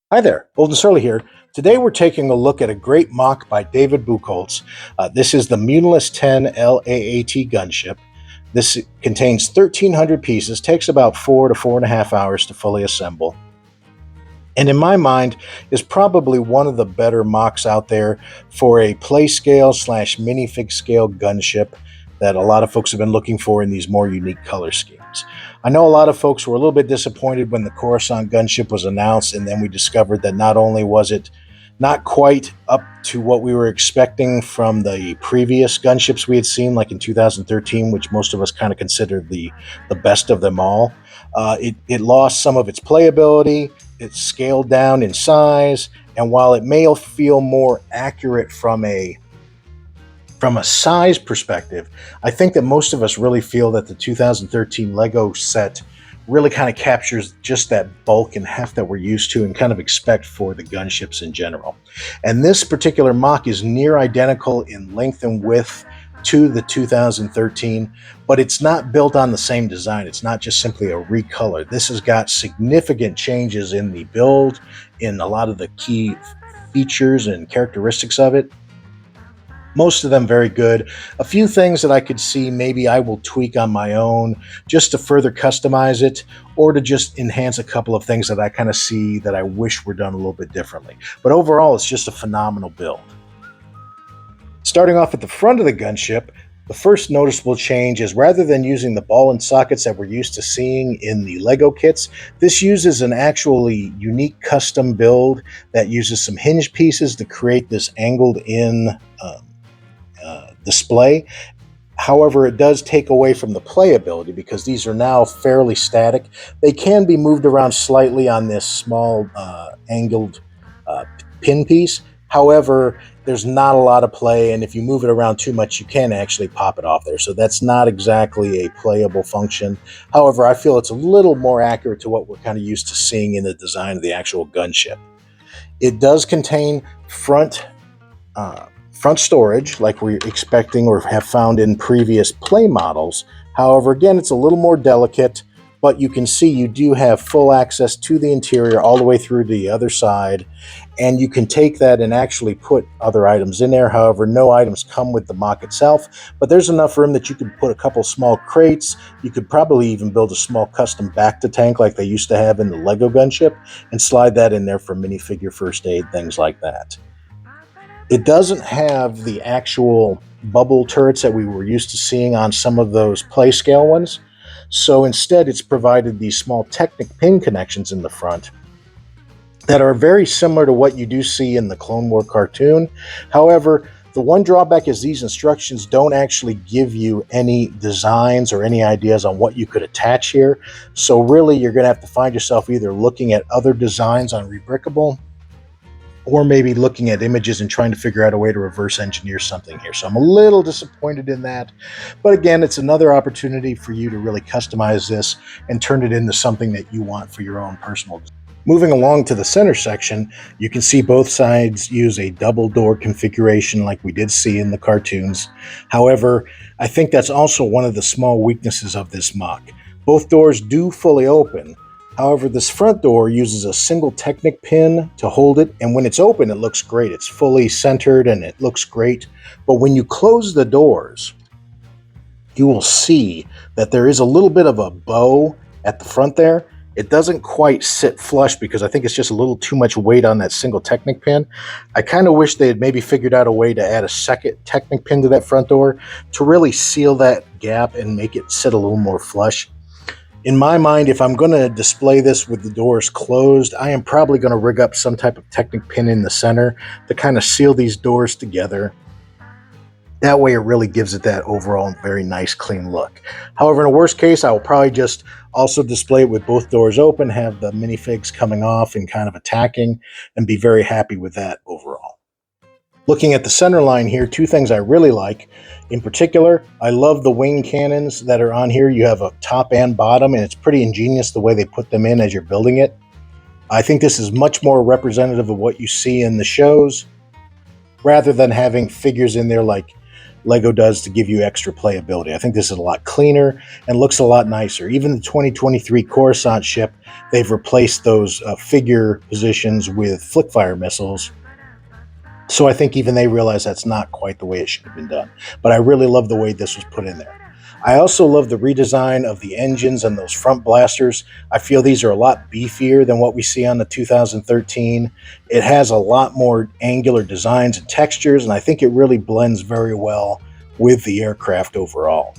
Hi there, Old and Surly here. Today we're taking a look at a great mock by David Buchholz. This is the Muunilinst 10 LAAT gunship. This contains 1,300 pieces, takes about 4 to 4.5 hours to fully assemble. And in my mind, is probably one of the better mocks out there for a play scale slash minifig scale gunship that a lot of folks have been looking for in these more unique color schemes. I know a lot of folks were a little bit disappointed when the Coruscant gunship was announced, and then we discovered that not only was it not quite up to what we were expecting from the previous gunships we had seen, like in 2013, which most of us kind of considered the best of them all. It lost some of its playability. It's scaled down in size, and while it may feel more accurate from a size perspective, I think that most of us really feel that the 2013 Lego set really kind of captures just that bulk and heft that we're used to and kind of expect for the gunships in general. And this particular mock is near identical in length and width to the 2013, but it's not built on the same design. It's not just simply a recolor. This has got significant changes in the build, in a lot of the key features and characteristics of it. Most of them very good. A few things that I could see maybe I will tweak on my own just to further customize it, or to just enhance a couple of things that I kind of see that I wish were done a little bit differently. But overall, it's just a phenomenal build. Starting off at the front of the gunship, the first noticeable change is rather than using the ball and sockets that we're used to seeing in the Lego kits, this uses an actually unique custom build that uses some hinge pieces to create this angled in display. However, it does take away from the playability because these are now fairly static. They can be moved around slightly on this small angled pin piece. However, there's not a lot of play, and if you move it around too much, you can actually pop it off there. So that's not exactly a playable function. However, I feel it's a little more accurate to what we're kind of used to seeing in the design of the actual gunship. It does contain front storage like we're expecting or have found in previous play models. However, again, it's a little more delicate, but you can see you do have full access to the interior all the way through to the other side, and you can take that and actually put other items in there. However, no items come with the mock itself, but there's enough room that you could put a couple small crates. You could probably even build a small custom back-to-tank like they used to have in the Lego gunship and slide that in there for minifigure first aid, things like that. It doesn't have the actual bubble turrets that we were used to seeing on some of those play scale ones. So instead, it's provided these small Technic pin connections in the front that are very similar to what you do see in the Clone War cartoon. However, the one drawback is these instructions don't actually give you any designs or any ideas on what you could attach here. So really, you're going to have to find yourself either looking at other designs on Rebrickable, or maybe looking at images and trying to figure out a way to reverse engineer something here. So I'm a little disappointed in that. But again, it's another opportunity for you to really customize this and turn it into something that you want for your own personal design. Moving along to the center section, you can see both sides use a double door configuration like we did see in the cartoons. However, I think that's also one of the small weaknesses of this mock. Both doors do fully open. However, this front door uses a single Technic pin to hold it, and when it's open, it looks great. It's fully centered and it looks great. But when you close the doors, you will see that there is a little bit of a bow at the front there. It doesn't quite sit flush because I think it's just a little too much weight on that single Technic pin. I kind of wish they had maybe figured out a way to add a second Technic pin to that front door to really seal that gap and make it sit a little more flush. In my mind, if I'm going to display this with the doors closed, I am probably going to rig up some type of Technic pin in the center to kind of seal these doors together. That way it really gives it that overall very nice, clean look. However, in a worst case, I will probably just also display it with both doors open, have the minifigs coming off and kind of attacking, and be very happy with that overall. Looking at the center line here, two things I really like. In particular, I love the wing cannons that are on here. You have a top and bottom, and it's pretty ingenious the way they put them in as you're building it. I think this is much more representative of what you see in the shows, rather than having figures in there like LEGO does to give you extra playability. I think this is a lot cleaner and looks a lot nicer. Even the 2023 Coruscant ship, they've replaced those figure positions with flick-fire missiles. So I think even they realize that's not quite the way it should have been done. But I really love the way this was put in there. I also love the redesign of the engines and those front blasters. I feel these are a lot beefier than what we see on the 2013. It has a lot more angular designs and textures, and I think it really blends very well with the aircraft overall.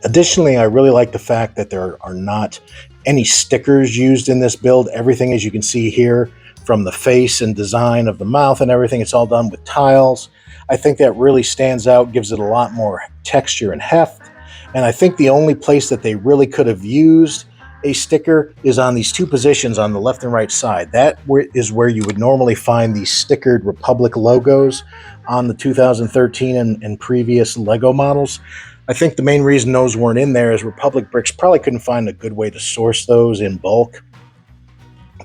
Additionally, I really like the fact that there are not any stickers used in this build. Everything, as you can see here, from the face and design of the mouth and everything, it's all done with tiles. I think that really stands out, gives it a lot more texture and heft. And I think the only place that they really could have used a sticker is on these two positions on the left and right side. That is where you would normally find these stickered Republic logos on the 2013 and previous LEGO models. I think the main reason those weren't in there is Republic Bricks probably couldn't find a good way to source those in bulk.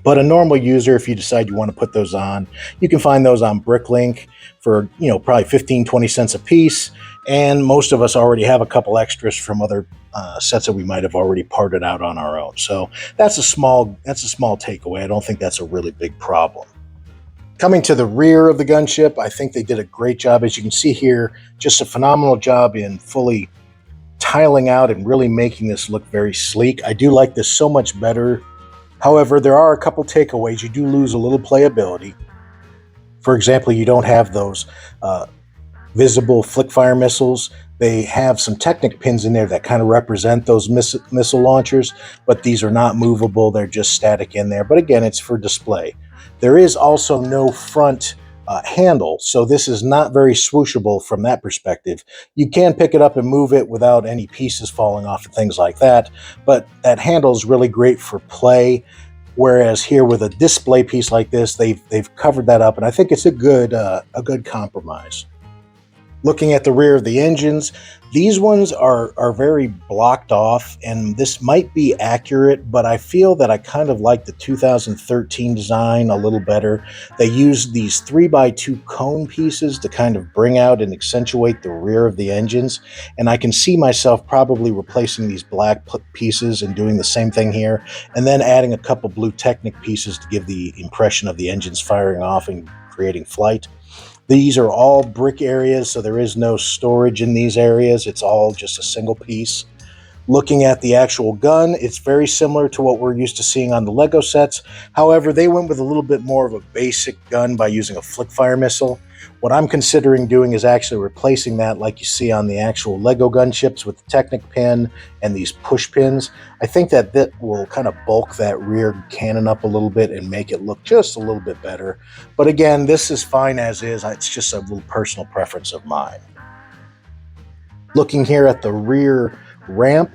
But a normal user, if you decide you want to put those on, you can find those on Bricklink for, probably 15-20 cents a piece. And most of us already have a couple extras from other sets that we might have already parted out on our own. So that's a small takeaway. I don't think that's a really big problem. Coming to the rear of the gunship, I think they did a great job. As you can see here, just a phenomenal job in fully tiling out and really making this look very sleek. I do like this so much better. However, there are a couple takeaways. You do lose a little playability. For example, you don't have those visible flick-fire missiles. They have some Technic pins in there that kind of represent those missile launchers, but these are not movable. They're just static in there. But again, it's for display. There is also no front handle, so this is not very swooshable from that perspective. You can pick it up and move it without any pieces falling off and things like that, but that handle is really great for play, whereas here with a display piece like this, they've covered that up, and I think it's a good compromise. Looking at the rear of the engines, these ones are very blocked off, and this might be accurate, but I feel that I kind of like the 2013 design a little better. They used these 3x2 cone pieces to kind of bring out and accentuate the rear of the engines, and I can see myself probably replacing these black pieces and doing the same thing here, and then adding a couple blue Technic pieces to give the impression of the engines firing off and creating flight. These are all brick areas, so there is no storage in these areas. It's all just a single piece. Looking at the actual gun, it's very similar to what we're used to seeing on the LEGO sets. However, they went with a little bit more of a basic gun by using a flick-fire missile. What I'm considering doing is actually replacing that like you see on the actual LEGO gunships with the Technic pin and these push pins. I think that will kind of bulk that rear cannon up a little bit and make it look just a little bit better. But again, this is fine as is. It's just a little personal preference of mine. Looking here at the rear ramp,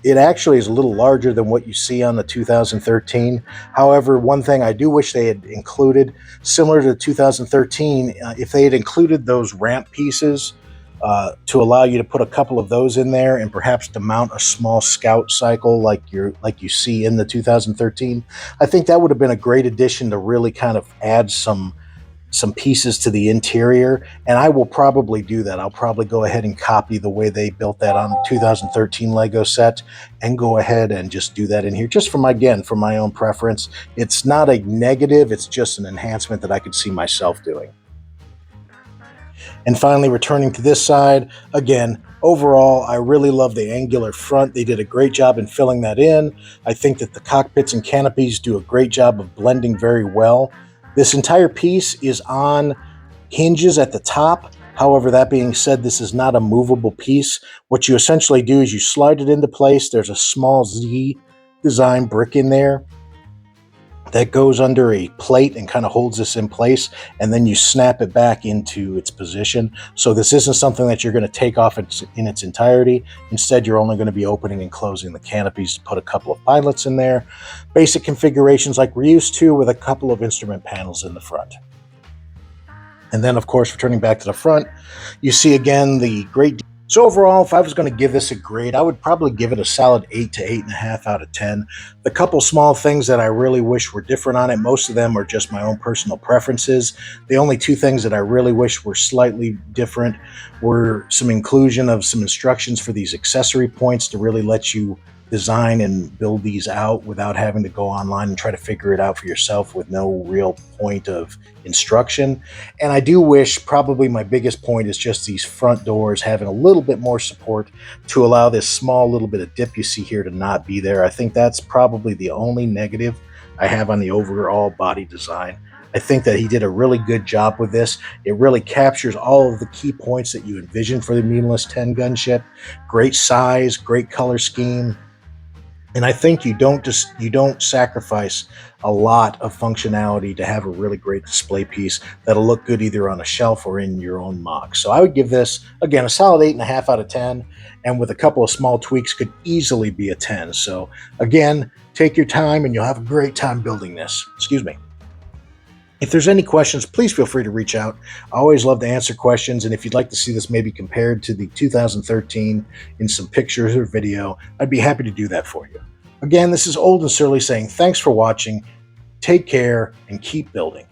it actually is a little larger than what you see on the 2013. However, one thing I do wish they had included, similar to 2013, if they had included those ramp pieces to allow you to put a couple of those in there and perhaps to mount a small scout cycle like you see in the 2013, I think that would have been a great addition to really kind of add some pieces to the interior, and I will probably do that. I'll probably go ahead and copy the way they built that on the 2013 LEGO set and go ahead and just do that in here, just for my own preference. It's not a negative, it's just an enhancement that I could see myself doing. And finally, returning to this side, again, overall, I really love the angular front. They did a great job in filling that in. I think that the cockpits and canopies do a great job of blending very well. This entire piece is on hinges at the top. However, that being said, this is not a movable piece. What you essentially do is you slide it into place. There's a small Z design brick in there that goes under a plate and kind of holds this in place, and then you snap it back into its position. So this isn't something that you're going to take off in its entirety. Instead, you're only going to be opening and closing the canopies to put a couple of pilots in there. Basic configurations like we're used to, with a couple of instrument panels in the front. And then, of course, returning back to the front, you see again the great So overall, if I was going to give this a grade, I would probably give it a solid 8 to 8.5 out of 10. The couple small things that I really wish were different on it, most of them are just my own personal preferences. The only two things that I really wish were slightly different were some inclusion of some instructions for these accessory points to really let you design and build these out without having to go online and try to figure it out for yourself with no real point of instruction. And I do wish, probably my biggest point is just these front doors having a little bit more support to allow this small little bit of dip you see here to not be there. I think that's probably the only negative I have on the overall body design. I think that he did a really good job with this. It really captures all of the key points that you envision for the Muunilinst 10 gunship. Great size, great color scheme, and I think you don't sacrifice a lot of functionality to have a really great display piece that'll look good either on a shelf or in your own MOC. So I would give this, again, a solid 8.5 out of 10, and with a couple of small tweaks could easily be a 10. So again, take your time and you'll have a great time building this. Excuse me. If there's any questions, please feel free to reach out. I always love to answer questions, and if you'd like to see this maybe compared to the 2013 in some pictures or video, I'd be happy to do that for you. Again, this is Old and Surly saying thanks for watching, take care, and keep building.